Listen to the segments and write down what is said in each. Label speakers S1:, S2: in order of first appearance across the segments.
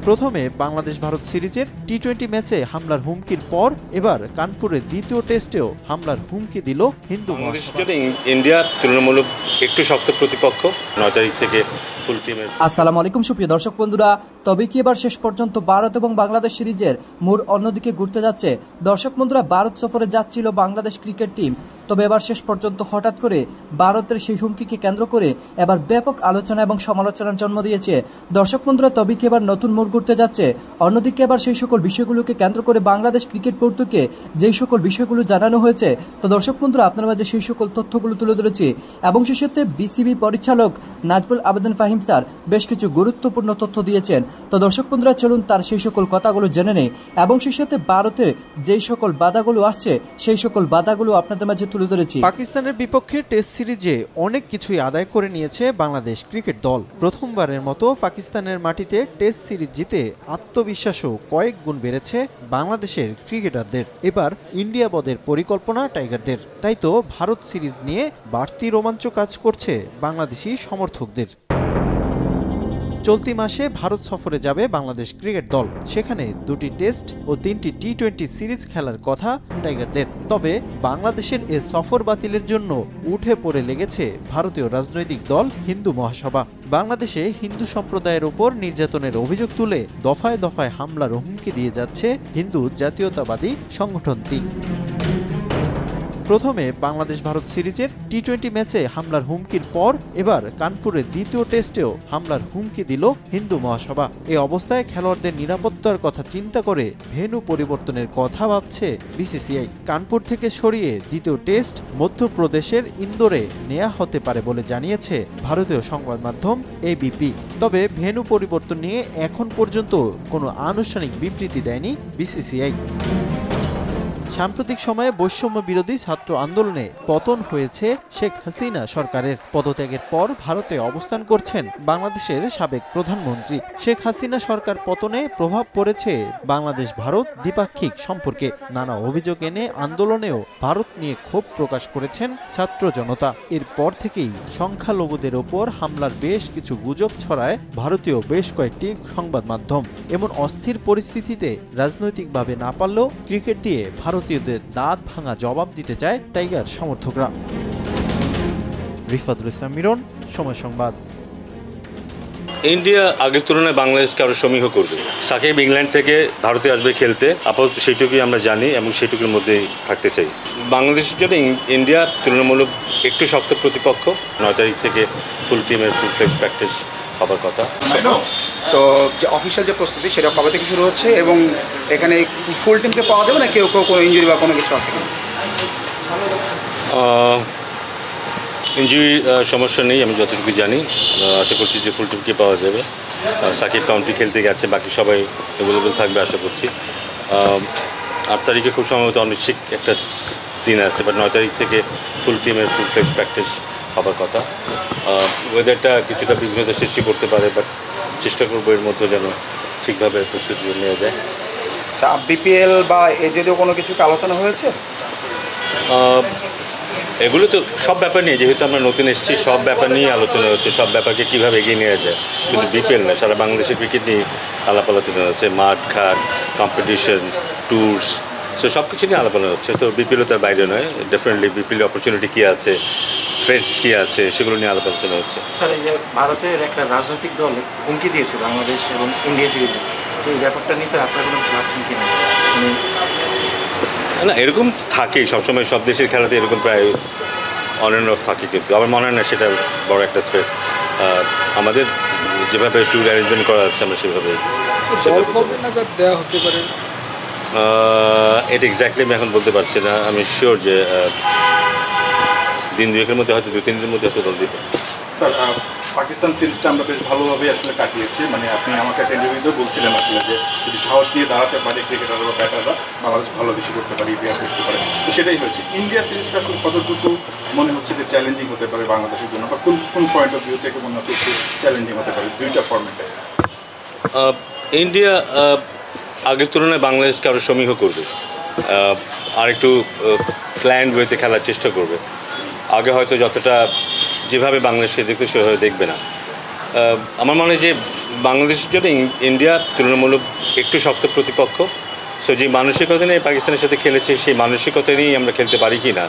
S1: প্রথমে বাংলাদেশ ভারত সিরিজের টি-20 ম্যাচে হামলার হুমকির পর এবার কানপুরের দ্বিতীয় টেস্টেও হামলার হুমকি দিল হিন্দু মহাসভা।
S2: ইন্ডিয়া তুলনামূলক একটু শক্ত প্রতিপক্ষ। 9 তারিখ থেকে ফুল টিমের।
S3: আসসালামু আলাইকুম সুপ্রিয় দর্শক বন্ধুরা, তবে কি এবার শেষ পর্যন্ত ভারত এবং বাংলাদেশ সিরিজের মোড় অন্যদিকে ঘুরতে যাচ্ছে? দর্শক বন্ধুরা, ভারত সফরে যাচ্ছিল বাংলাদেশ ক্রিকেট টিম, তবে এবার শেষ পর্যন্ত হঠাৎ করে ভারতের সেই হুমকিকে কেন্দ্র করে এবার ব্যাপক আলোচনা এবং সমালোচনার জন্ম দিয়েছে। দর্শক বন্ধুরা, তবে কি এবার নতুন মোড় ঘুরতে যাচ্ছে? অন্যদিকে এবার সেই সকল বিষয়গুলোকে কেন্দ্র করে বাংলাদেশ ক্রিকেট বোর্ডকে যেই সকল বিষয়গুলো জানানো হয়েছে, তো দর্শক বন্ধুরা আপনার মাঝে সেই সকল তথ্যগুলো তুলে ধরেছি। এবং সেই সাথে বিসিবি পরিচালক নাজমুল আবেদিন ফাহিম স্যার বেশ কিছু গুরুত্বপূর্ণ তথ্য দিয়েছেন। তো দর্শক বন্ধুরা, চলুন তার সেই সকল কথাগুলো জেনে নেই এবং সেই সাথে ভারতে যেই সকল বাধাগুলো আসছে সেই সকল বাধাগুলো আপনাদের মাঝে তুলে ধরেছি।
S1: পাকিস্তানের বিপক্ষে টেস্ট সিরিজে অনেক কিছুই আদায় করে নিয়েছে বাংলাদেশ ক্রিকেট দল। প্রথমবারের মতো পাকিস্তানের মাটিতে টেস্ট সিরিজ জিতে আত্মবিশ্বাসও কয়েক গুণ বেড়েছে বাংলাদেশের ক্রিকেটারদের। এবার ইন্ডিয়া বদের পরিকল্পনা টাইগারদের, তাই তো ভারত সিরিজ নিয়ে বাড়তি রোমাঞ্চ কাজ করছে বাংলাদেশি সমর্থকদের। চলতি মাসে ভারত সফরে যাবে বাংলাদেশ ক্রিকেট দল। সেখানে 2টি টেস্ট ও 3টি টি-20 সিরিজ খেলার কথা টাইগারদের। তবে বাংলাদেশের এ সফর বাতিলের জন্য উঠে পড়ে লেগেছে ভারতীয় রাজনৈতিক দল হিন্দু মহাসভা। বাংলাদেশে হিন্দু সম্প্রদায়ের উপর নির্যাতনের অভিযোগ তুলে দফায় দফায় হামলার হুমকি দিয়ে যাচ্ছে হিন্দু জাতীয়তাবাদী সংগঠনটি। প্রথমে বাংলাদেশ ভারত সিরিজের টি-20 ম্যাচে হামলার হুমকির পর এবার কানপুরের দ্বিতীয় টেস্টেও হামলার হুমকি দিল হিন্দু মহাসভা। এ অবস্থায় খেলোয়াড়দের নিরাপত্তার কথা চিন্তা করে ভেন্যু পরিবর্তনের কথা ভাবছে বিসিসিআই। কানপুর থেকে সরিয়ে দ্বিতীয় টেস্ট মধ্যপ্রদেশের ইন্দোরে নেওয়া হতে পারে বলে জানিয়েছে ভারতীয় সংবাদ মাধ্যম এবিপি। তবে ভেন্যু পরিবর্তন নিয়ে এখন পর্যন্ত কোনো আনুষ্ঠানিক বিবৃতি দেয়নি বিসিসিআই। সাম্প্রতিক সময়ে বৈষম্য বিরোধী ছাত্র আন্দোলনে পতন হয়েছে শেখ হাসিনা সরকারের। পদত্যাগের পর ভারতে অবস্থান করছেন বাংলাদেশের সাবেক প্রধানমন্ত্রী। শেখ হাসিনা সরকার পতনে প্রভাব পড়েছে বাংলাদেশ ভারত দ্বিপাক্ষিক সম্পর্কে। নানা অভিযোগ এনে আন্দোলনেও ভারত নিয়ে ক্ষোভ প্রকাশ করেছেন ছাত্র জনতা। এরপর থেকেই সংখ্যালঘুদের ওপর হামলার বেশ কিছু গুজব ছড়ায় ভারতীয় বেশ কয়েকটি সংবাদ মাধ্যম। এমন অস্থির পরিস্থিতিতে রাজনৈতিকভাবে না পারলেও ক্রিকেট দিয়ে ভারতীয়দের দাঁত ভাঙা জবাব দিতে চায় টাইগার সমর্থকরা। রিফাতুল ইসলাম মিরন, সময় সংবাদ।
S2: ইন্ডিয়া আগের তুলনায় বাংলাদেশকে আরো সমীহ করবে। সাকিব ইংল্যান্ড থেকে ভারতে আসবে খেলতে, আপাতত সেইটুকুই আমরা জানি এবং সেইটুকুর মধ্যেই থাকতে চাই। বাংলাদেশের জন্য ইন্ডিয়া তুলনামূলক একটু শক্ত প্রতিপক্ষ। 9 তারিখ থেকে ফুল টিমের ফুল ফ্লেজ প্র্যাকটিস হবার কথা।
S4: তো যে অফিসিয়াল যে প্রস্তুতি সেটা কবে থেকে শুরু হচ্ছে এবং এখানে ফুল টিমকে পাওয়া যাবে না কেউ কোনো ইঞ্জুরি বা কোনো কিছু আছে কিনা?
S2: ইঞ্জুরির সমস্যা নেই আমি যতটুকু জানি। আশা করছি যে ফুল টিমকে পাওয়া যাবে। সাকিব কাউন্টি খেলতে গেছে, বাকি সবাই অ্যাভেলেবল থাকবে আশা করছি। 8 তারিখে খুব সম্ভবত অনিশ্চিত একটা দিন আছে, বাট 9 তারিখ থেকে ফুল টিমের ফুল ফ্লেজ প্র্যাকটিস হবার কথা। ওয়েদারটা কিছুটা বিঘ্নতা সৃষ্টি করতে পারে, বাট চেষ্টা করবো এর মধ্যে যেন ঠিকভাবে প্রস্তুতি নেওয়া যায়।
S4: বিপিএল বা এ যদিও কোনো কিছু আলোচনা হয়েছে?
S2: এগুলো তো সব ব্যাপার নিয়ে, যেহেতু আমরা নতুন এসেছি, সব ব্যাপার নিয়ে আলোচনা হচ্ছে। সব ব্যাপারকে কীভাবে এগিয়ে নেওয়া যায়, শুধু বিপিএল না, সারা বাংলাদেশের ক্রিকেট নিয়ে আলাপ আলোচনা হচ্ছে। মাঠ ঘাট, কম্পিটিশন, ট্যুরস, সব কিছু নিয়ে আলাপ আলোচনা হচ্ছে। তো বিপিএলও তার বাইরে নয়। ডেফিনেটলি বিপিএল অপরচুনিটি কী আছে, থ্রেটস কী আছে, সেগুলো নিয়ে আলাপ আলোচনা হচ্ছে।
S5: স্যার, এই যে ভারতের একটা রাজনৈতিক দল হুমকি দিয়েছে বাংলাদেশ এবং ইন্ডিয়া সিরিজে, তো এই ব্যাপারটা নিয়ে স্যার আপনার কোনো কিছু ভাবছেন কি
S2: না? এরকম থাকে সবসময়, সব দেশের খেলাতে এরকম প্রায় অন অ্যান্ড অফ থাকে, কিন্তু আমার মনে হয় না সেটা বড় একটা থ্রেট। আমাদের যেভাবে ট্যুর অ্যারেঞ্জমেন্ট করা আছে আমরা সেভাবে
S5: দেওয়া হতে পারে।
S2: এটা এক্স্যাক্টলি আমি এখন বলতে পারছি না। আমি শিওর যে দিন দুয়েকের মধ্যে, হয়তো 2-3 দিনের মধ্যে হয়তো দল দিবে।
S6: স্যার, পাকিস্তান সিরিজটা আমরা বেশ ভালোভাবে আসলে কাটিয়েছি। মানে আপনি আমাকে একটা ইন্টারভিউতে বলছিলেন আসলে যে যদি সাহস নিয়ে দাঁড়াতে পারে ক্রিকেটাররা বা ব্যাটাররা, বাংলাদেশ ভালো কিছু করতে পারে, ইতিহাস করতে পারে। তো সেটাই হয়েছে। ইন্ডিয়া সিরিজটা আসলে কতটুকু মনে হচ্ছে যে চ্যালেঞ্জিং হতে পারে বাংলাদেশের জন্য, বা কোন পয়েন্ট অফ ভিউ থেকে মনে হচ্ছে একটু চ্যালেঞ্জিং হতে পারে দুইটা ফর্মেটে?
S2: ইন্ডিয়া আগের তুলনায় বাংলাদেশকে আরও সমীহ করবে, আর একটু প্ল্যান্ড ওয়েতে খেলার চেষ্টা করবে। আগে হয়তো যতটা যেভাবে বাংলাদেশে দেখতে সেভাবে দেখবে না। আমার মনে হয় যে বাংলাদেশের জন্য ইন্ডিয়া তুলনামূলক একটু শক্ত প্রতিপক্ষ। সো যে মানসিকতা নিয়ে পাকিস্তানের সাথে খেলেছে সেই মানসিকতা নিয়েই আমরা খেলতে পারি কি না,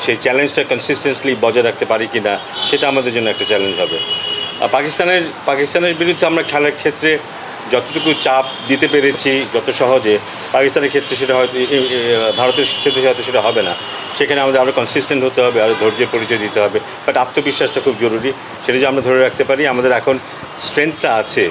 S2: সেই চ্যালেঞ্জটা কনসিস্টেন্টলি বজায় রাখতে পারি কি না, সেটা আমাদের জন্য একটা চ্যালেঞ্জ হবে। পাকিস্তানের বিরুদ্ধে আমরা খেলার ক্ষেত্রে যতটুকু চাপ দিতে পেরেছি যত সহজে, পাকিস্তানের ক্ষেত্রে সেটা হয়তো ভারতের ক্ষেত্রে হয়তো সেটা হবে না। সেখানে আমাদের আরও কনসিস্টেন্ট হতে হবে, আরও ধৈর্যের পরিচয় দিতে হবে। বাট আত্মবিশ্বাসটা খুব জরুরি, সেটা যে আমরা ধরে রাখতে পারি। আমাদের এখন স্ট্রেংথটা আছে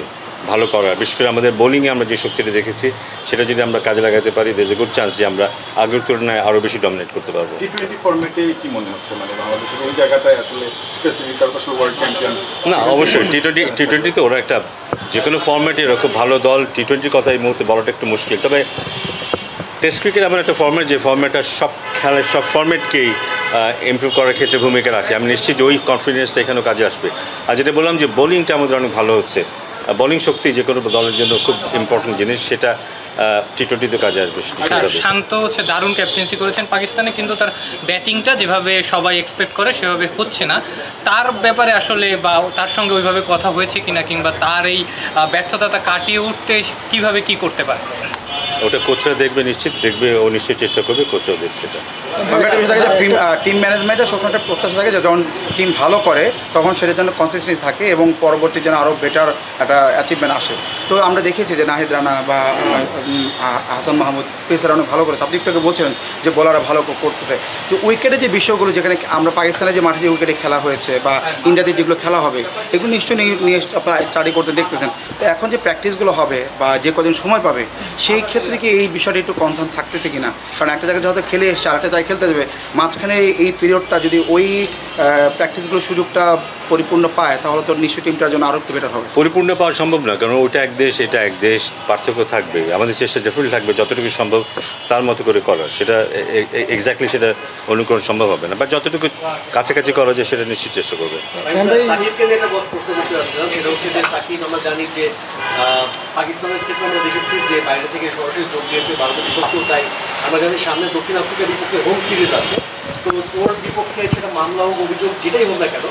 S2: ভালো করার, বিশেষ করে আমাদের বোলিংয়ে আমরা যে শক্তিটা দেখেছি সেটা যদি আমরা কাজে লাগাতে পারি, there is a good chance যে আমরা আগের তুলনায় আরও বেশি ডমিনেট করতে পারবো।
S6: টি-20 ফরম্যাটে কি মনে হচ্ছে, মানে বাংলাদেশের ওই জায়গাটায় আসলে স্পেসিফিক আসলে ওয়ার্ল্ড চ্যাম্পিয়ন?
S2: না, অবশ্যই টি-20 তো ওরা একটা যে কোনো ফরম্যাটে এরা খুব ভালো দল। টি-20 কথা এই মুহূর্তে বলাটা একটু মুশকিল, তবে টেস্ট ক্রিকেট এমন একটা ফরম্যাট যে ফরম্যাটটা সব খেলায় সব ফরম্যাটকেই ইমপ্রুভ করার ক্ষেত্রে ভূমিকা রাখে। আমি নিশ্চিত ওই কনফিডেন্সটা এখানেও কাজে আসবে। আর যেটা বললাম যে বোলিংটা আমাদের অনেক ভালো হচ্ছে, বোলিং শক্তি যে কোনো দলের জন্য খুব ইম্পর্টেন্ট জিনিস, সেটা টি-20তে কাজে আসবে।
S7: শান্ত হচ্ছে দারুণ ক্যাপ্টেন্সি করেছেন পাকিস্তানে, কিন্তু তার ব্যাটিংটা যেভাবে সবাই এক্সপেক্ট করে সেভাবে হচ্ছে না। তার ব্যাপারে আসলে বা তার সঙ্গে ওইভাবে কথা হয়েছে কিনা, কিংবা তার এই ব্যর্থতা কাটিয়ে উঠতে কিভাবে কি করতে পারে?
S2: ওটা কোচরা দেখবে, নিশ্চিত দেখবে, ও নিশ্চয়ই চেষ্টা করবে, কোচরাও দেখছে এটা।
S4: টিম ম্যানেজমেন্টের সবসময় একটা প্রত্যাশা থাকে যে যখন টিম ভালো করে তখন সেটার জন্য কনসিস্টেন্সি থাকে এবং পরবর্তী যেন আরও বেটার একটা অ্যাচিভমেন্ট আসে। তো আমরা দেখেছি যে নাহিদ রানা বা হাসান মাহমুদ পেসার অনেক ভালো করেছে। আপনি একটু বলছিলেন যে বোলাররা ভালো করতেছে, তো উইকেটে যে বিষয়গুলো যেখানে আমরা পাকিস্তানে যে মাঠে যে উইকেটে খেলা হয়েছে বা ইন্ডিয়াতে যেগুলো খেলা হবে এগুলো নিশ্চয়ই নিয়ে আপনারা স্টাডি করতে দেখতেছেন। তো এখন যে প্র্যাকটিসগুলো হবে বা যে কদিন সময় পাবে সেই ক্ষেত্রে কি এই বিষয়টা একটু কনসার্ন থাকতেছে কিনা? কারণ একটা জায়গায় যখন খেলে এসছে আরেকটা জায়গায় খেলতে যাবে, মাঝখানে এই পিরিয়ডটা যদি ওই প্র্যাকটিসগুলোর সুযোগটা পরিপূর্ণ পায় তাহলে তো নিশ্চয়ই টিমটার জন্য আরও একটু বেটার হবে।
S2: পরিপূর্ণ পাওয়া সম্ভব না, কারণ ওটা এক দেশ এটা এক দেশ, পার্থক্য থাকবে। আমাদের চেষ্টা ডেফিনেটলি থাকবে যতটুকু সম্ভব তার মতো করে করার। সেটা এক্স্যাক্টলি সেটা অনুকরণ সম্ভব হবে না, বা যতটুকু কাছাকাছি করা যায় সেটা নিশ্চিত চেষ্টা করবে।
S8: সাকিবকে নিয়ে একটা প্রশ্ন করতে যাচ্ছিলাম, সেটা হচ্ছে যে সাকিব আমরা জানি যে পাকিস্তানের ক্ষেত্রে আমরা দেখেছি যে বাইরে থেকে সরাসরি যোগ দিয়েছে ভারতের বিপক্ষেও, তাই আমরা জানি সামনে দক্ষিণ আফ্রিকার বিপক্ষে হোম সিরিজ আছে। তো ওর বিপক্ষে সেটা মামলা হোক অভিযোগ যেটাই হোক না কেন,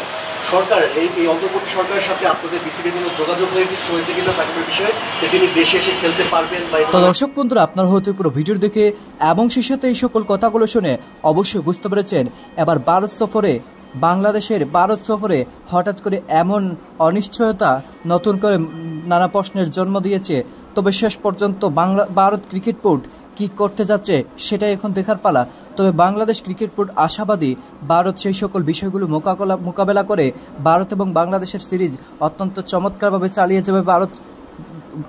S8: সরকার এই অন্তর্বর্তী সরকারের সাথে আপনাদের বিসিবির কোনো যোগাযোগ হয়েছে কিনা সাকিবের বিষয়ে, যে তিনি দেশে এসে খেলতে পারবেন?
S3: তো দর্শক বন্ধুরা, আপনার হয়তো পুরো ভিডিও দেখে এবং সেই সাথে এই সকল কথাগুলো শুনে অবশ্যই বুঝতে পেরেছেন এবার বাংলাদেশের ভারত সফরে হঠাৎ করে এমন অনিশ্চয়তা নতুন করে নানা প্রশ্নের জন্ম দিয়েছে। তবে শেষ পর্যন্ত ভারত ক্রিকেট বোর্ড কি করতে যাচ্ছে সেটাই এখন দেখার পালা। তবে বাংলাদেশ ক্রিকেট বোর্ড আশাবাদী ভারত সেই সকল বিষয়গুলো মোকাবেলা করে ভারত এবং বাংলাদেশের সিরিজ অত্যন্ত চমৎকারভাবে চালিয়ে যাবে ভারত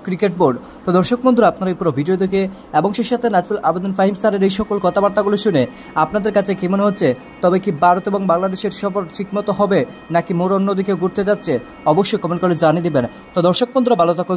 S3: ক্রিকেট বোর্ড। তো দর্শক বন্ধুরা, আপনারা এই পুরো ভিডিও দেখে এবং সেই সাথে নাজমুল আবেদন ফাহিম স্যারের এই সকল কথাবার্তাগুলো শুনে আপনাদের কাছে কি মনে হচ্ছে? তবে কি ভারত এবং বাংলাদেশের সফর ঠিকমতো হবে নাকি মোড় অন্যদিকে ঘুরতে যাচ্ছে? অবশ্যই কমেন্ট করে জানিয়ে দিবেন। তো দর্শক বন্ধুরা, ভালো থাকুন।